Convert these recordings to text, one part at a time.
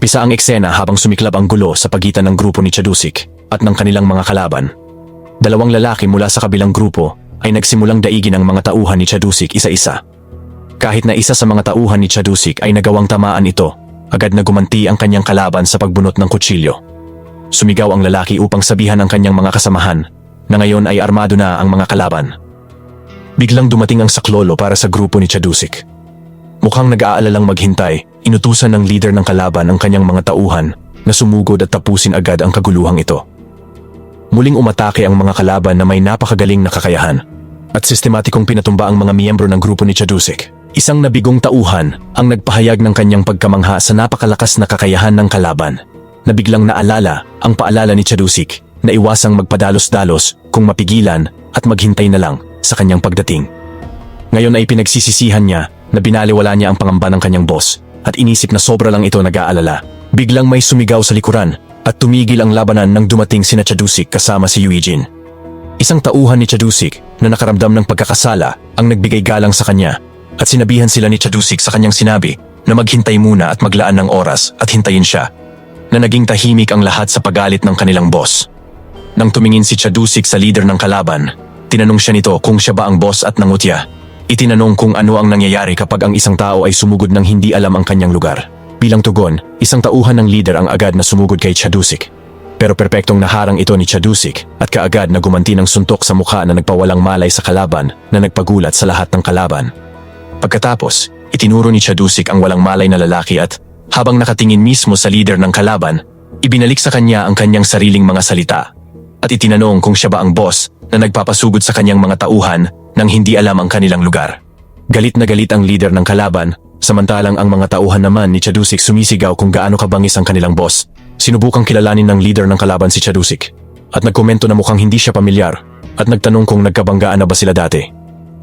Nagumpisa ang eksena habang sumiklab ang gulo sa pagitan ng grupo ni Chadusik at ng kanilang mga kalaban. Dalawang lalaki mula sa kabilang grupo ay nagsimulang daigin ang mga tauhan ni Chadusik isa-isa. Kahit na isa sa mga tauhan ni Chadusik ay nagawang tamaan ito, agad na gumanti ang kanyang kalaban sa pagbunot ng kutsilyo. Sumigaw ang lalaki upang sabihan ang kanyang mga kasamahan na ngayon ay armado na ang mga kalaban. Biglang dumating ang saklolo para sa grupo ni Chadusik. Mukhang nag-aalalang maghintay, inutusan ng leader ng kalaban ang kanyang mga tauhan na sumugod at tapusin agad ang kaguluhang ito. Muling umatake ang mga kalaban na may napakagaling na kakayahan at sistematikong pinatumba ang mga miyembro ng grupo ni Chadusik. Isang nabigong tauhan ang nagpahayag ng kanyang pagkamangha sa napakalakas na kakayahan ng kalaban, na biglang naalala ang paalala ni Chadusik na iwasang magpadalos-dalos kung mapigilan at maghintay na lang sa kanyang pagdating. Ngayon ay pinagsisisihan niya na binaliwala niya ang pangamba ng kanyang boss at inisip na sobra lang ito nag-aalala. Biglang may sumigaw sa likuran at tumigil ang labanan nang dumating sina Chadusik kasama si Eugene. Isang tauhan ni Chadusik na nakaramdam ng pagkakasala ang nagbigay galang sa kanya at sinabihan sila ni Chadusik sa kanyang sinabi na maghintay muna at maglaan ng oras at hintayin siya, na naging tahimik ang lahat sa pagalit ng kanilang boss. Nang tumingin si Chadusik sa leader ng kalaban, tinanong siya nito kung siya ba ang boss at nangutya. Itinanong kung ano ang nangyayari kapag ang isang tao ay sumugod ng hindi alam ang kanyang lugar. Bilang tugon, isang tauhan ng leader ang agad na sumugod kay Chadusik. Pero perpektong naharang ito ni Chadusik at kaagad na gumanti ng suntok sa mukha na nagpawalang malay sa kalaban na nagpagulat sa lahat ng kalaban. Pagkatapos, itinuro ni Chadusik ang walang malay na lalaki at habang nakatingin mismo sa leader ng kalaban, ibinalik sa kanya ang kanyang sariling mga salita at itinanong kung siya ba ang boss na nagpapasugod sa kanyang mga tauhan nang hindi alam ang kanilang lugar. Galit na galit ang leader ng kalaban, samantalang ang mga tauhan naman ni Chadusik sumisigaw kung gaano kabangis ang kanilang boss. Sinubukang kilalanin ng leader ng kalaban si Chadusik at nagkomento na mukhang hindi siya pamilyar at nagtanong kung nagkabanggaan na ba sila dati.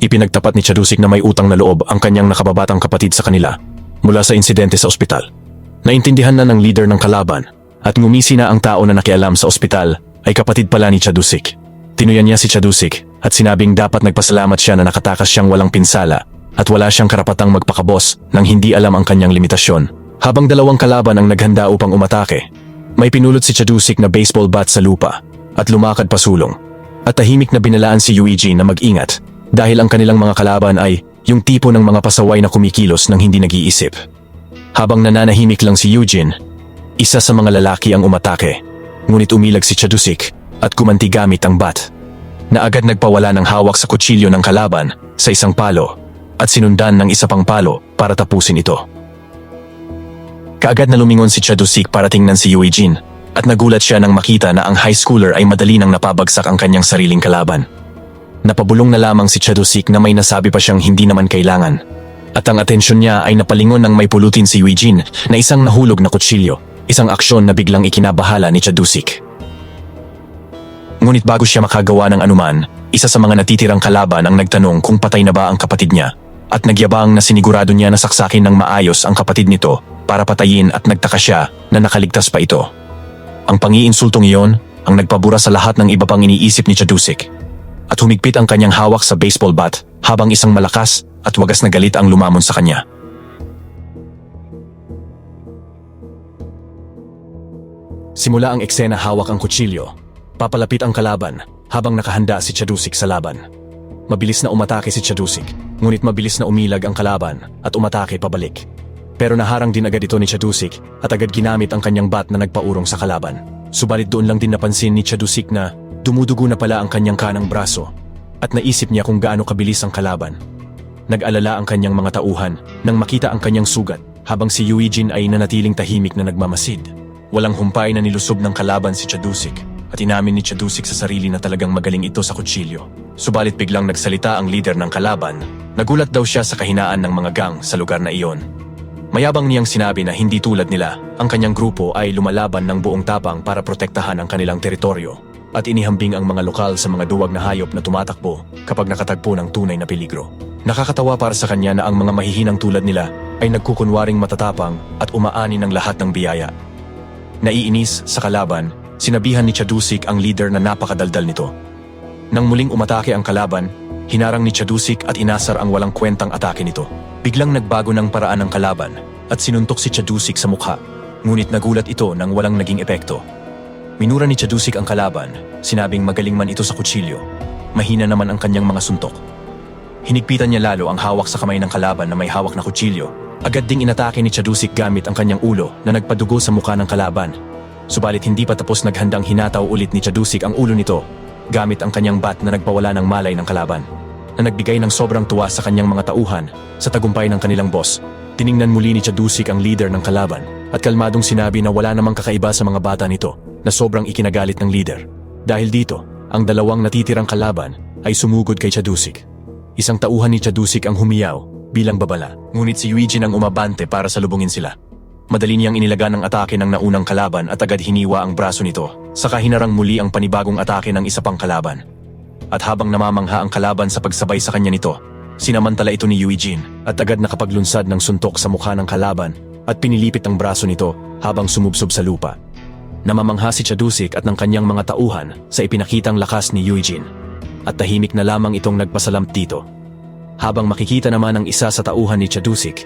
Ipinagtapat ni Chadusik na may utang na loob ang kanyang nakababatang kapatid sa kanila mula sa insidente sa ospital. Naintindihan na ng leader ng kalaban at ngumisi na ang tao na nakialam sa ospital ay kapatid pala ni Chadusik. Tinuyan niya si Chadusik at sinabing dapat nagpasalamat siya na nakatakas siyang walang pinsala at wala siyang karapatang magpakabos nang hindi alam ang kanyang limitasyon. Habang dalawang kalaban ang naghanda upang umatake, may pinulot si Chadusik na baseball bat sa lupa at lumakad pasulong. At tahimik na binalaan si Eugene na mag-ingat dahil ang kanilang mga kalaban ay yung tipo ng mga pasaway na kumikilos nang hindi nag-iisip. Habang nananahimik lang si Eugene, isa sa mga lalaki ang umatake, ngunit umilag si Chadusik at kumanti gamit ang bat, na agad nagpawala ng hawak sa kutsilyo ng kalaban sa isang palo at sinundan ng isa pang palo para tapusin ito. Kaagad na lumingon si Chadusik para tingnan si Eugene at nagulat siya nang makita na ang high schooler ay madali nang napabagsak ang kanyang sariling kalaban. Napabulong na lamang si Chadusik na may nasabi pa siyang hindi naman kailangan at ang atensyon niya ay napalingon nang may pulutin si Eugene na isang nahulog na kutsilyo, isang aksyon na biglang ikinabahala ni Chadusik. Ngunit bago siya makagawa ng anuman, isa sa mga natitirang kalaban ang nagtanong kung patay na ba ang kapatid niya at nagyabang na sinigurado niya na saksakin ng maayos ang kapatid nito para patayin at nagtaka siya na nakaligtas pa ito. Ang pangiinsultong iyon ang nagpabura sa lahat ng iba pang iniisip ni Chadusik at humigpit ang kanyang hawak sa baseball bat habang isang malakas at wagas na galit ang lumamon sa kanya. Simula ang eksena hawak ang kutsilyo. Papalapit ang kalaban habang nakahanda si Chadusik sa laban. Mabilis na umatake si Chadusik, ngunit mabilis na umilag ang kalaban at umatake pabalik. Pero naharang din agad ito ni Chadusik at agad ginamit ang kanyang bat na nagpaurong sa kalaban. Subalit doon lang din napansin ni Chadusik na dumudugo na pala ang kanyang kanang braso at naisip niya kung gaano kabilis ang kalaban. Nag-alala ang kanyang mga tauhan nang makita ang kanyang sugat habang si Eugene ay nanatiling tahimik na nagmamasid. Walang humpay na nilusob ng kalaban si Chadusik at inamin ni Chadusik sa sarili na talagang magaling ito sa kutsilyo. Subalit biglang nagsalita ang leader ng kalaban. Nagulat daw siya sa kahinaan ng mga gang sa lugar na iyon. Mayabang niyang sinabi na hindi tulad nila, ang kanyang grupo ay lumalaban ng buong tapang para protektahan ang kanilang teritoryo at inihambing ang mga lokal sa mga duwag na hayop na tumatakbo kapag nakatagpo ng tunay na peligro. Nakakatawa para sa kanya na ang mga mahihinang tulad nila ay nagkukunwaring matatapang at umaani ng lahat ng biyaya. Naiinis sa kalaban, sinabihan ni Chadusik ang leader na napakadaldal nito. Nang muling umatake ang kalaban, hinarang ni Chadusik at inasar ang walang kwentang atake nito. Biglang nagbago ng paraan ng kalaban at sinuntok si Chadusik sa mukha Ngunit nagulat ito nang walang naging epekto. Minura ni Chadusik ang kalaban, sinabing magaling man ito sa kutsilyo. Mahina naman ang kanyang mga suntok. Hinigpitan niya lalo ang hawak sa kamay ng kalaban na may hawak na kutsilyo. Agad ding inatake ni Chadusik gamit ang kanyang ulo na nagpadugo sa mukha ng kalaban. Subalit hindi pa tapos, naghandang hinataw ulit ni Chadusik ang ulo nito gamit ang kanyang bat na nagpawala ng malay ng kalaban, na nagbigay ng sobrang tuwa sa kanyang mga tauhan sa tagumpay ng kanilang boss. Tiningnan muli ni Chadusik ang leader ng kalaban at kalmadong sinabi na wala namang kakaiba sa mga bata nito na sobrang ikinagalit ng leader. Dahil dito, ang dalawang natitirang kalaban ay sumugod kay Chadusik. Isang tauhan ni Chadusik ang humiyaw bilang babala, ngunit si Eugene ang umabante para salubungin sila. Madali niyang inilagan ang atake ng naunang kalaban at agad hiniwa ang braso nito, saka hinarang muli ang panibagong atake ng isa pang kalaban. At habang namamangha ang kalaban sa pagsabay sa kanya nito, sinamantala ito ni Eugene at agad nakapaglunsad ng suntok sa mukha ng kalaban at pinilipit ang braso nito habang sumubsob sa lupa. Namamangha si Chadusik at ng kanyang mga tauhan sa ipinakitang lakas ni Eugene, at tahimik na lamang itong nagpasalamp dito. Habang makikita naman ang isa sa tauhan ni Chadusik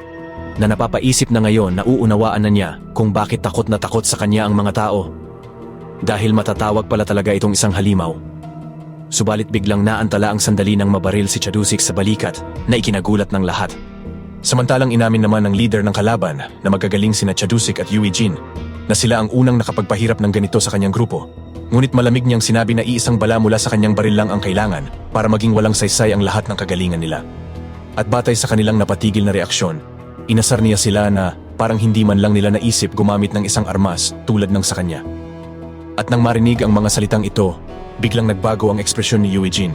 na napapaisip na ngayon na uunawaan na niya kung bakit takot na takot sa kanya ang mga tao. Dahil matatawag pala talaga itong isang halimaw. Subalit biglang naantala ang sandali ng mabaril si Chadusik sa balikat na ikinagulat ng lahat. Samantalang inamin naman ng leader ng kalaban na magagaling sina Chadusik at Eugene na sila ang unang nakapagpahirap ng ganito sa kanyang grupo. Ngunit malamig niyang sinabi na iisang bala mula sa kanyang baril lang ang kailangan para maging walang saysay ang lahat ng kagalingan nila. At batay sa kanilang napatigil na reaksyon, inasar niya sila na parang hindi man lang nila naisip gumamit ng isang armas tulad ng sa kanya. At nang marinig ang mga salitang ito, biglang nagbago ang ekspresyon ni Eugene,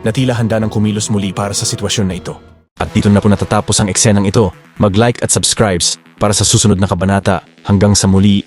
na tila handa ng kumilos muli para sa sitwasyon na ito. At dito na po natatapos ang eksenang ito. Mag-like at subscribe para sa susunod na kabanata. Hanggang sa muli.